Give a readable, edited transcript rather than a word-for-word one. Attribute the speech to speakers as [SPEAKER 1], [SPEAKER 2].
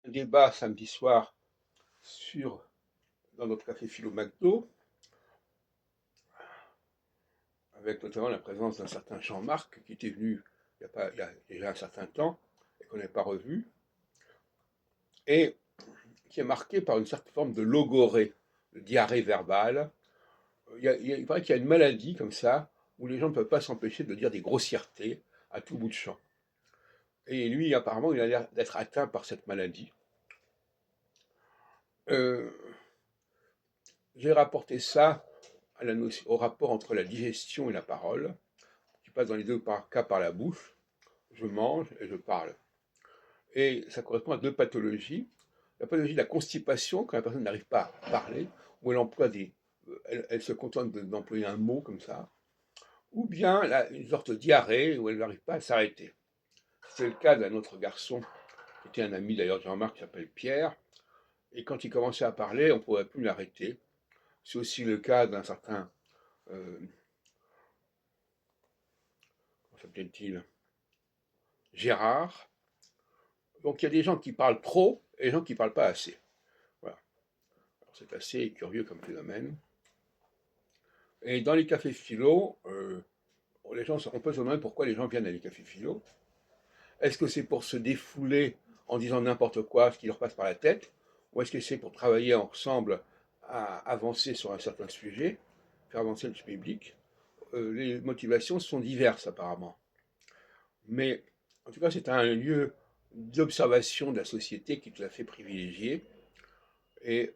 [SPEAKER 1] débat samedi soir dans notre café Philo McDo, avec notamment la présence d'un certain Jean-Marc qui était venu il y a déjà un certain temps et qu'on n'avait pas revu, et qui est marqué par une certaine forme de logorée, de diarrhée verbale. Il paraît qu'il y a une maladie comme ça où les gens ne peuvent pas s'empêcher de dire des grossièretés à tout bout de champ. Et lui, apparemment, il a l'air d'être atteint par cette maladie. Euh, j'ai rapporté ça au rapport entre la digestion et la parole, qui passe dans les deux cas par la bouche. Je mange et je parle. Et ça correspond à deux pathologies. La pathologie de la constipation, quand la personne n'arrive pas à parler, ou elle se contente d'employer un mot comme ça, ou bien une sorte de diarrhée où elle n'arrive pas à s'arrêter. C'est le cas d'un autre garçon, qui était un ami d'ailleurs de Jean-Marc, qui s'appelle Pierre, et quand il commençait à parler, on ne pouvait plus l'arrêter. C'est aussi le cas d'un certain, comment s'appelle-t-il, Gérard. Donc il y a des gens qui parlent trop et des gens qui ne parlent pas assez. Voilà. C'est assez curieux comme phénomène. Et dans les cafés philo, on peut se demander pourquoi les gens viennent à les cafés philo. Est-ce que c'est pour se défouler en disant n'importe quoi, ce qui leur passe par la tête, ou est-ce que c'est pour travailler ensemble à avancer sur un certain sujet, faire avancer le public? Les motivations sont diverses apparemment. Mais en tout cas, c'est un lieu d'observation de la société qui est tout à fait privilégié. Et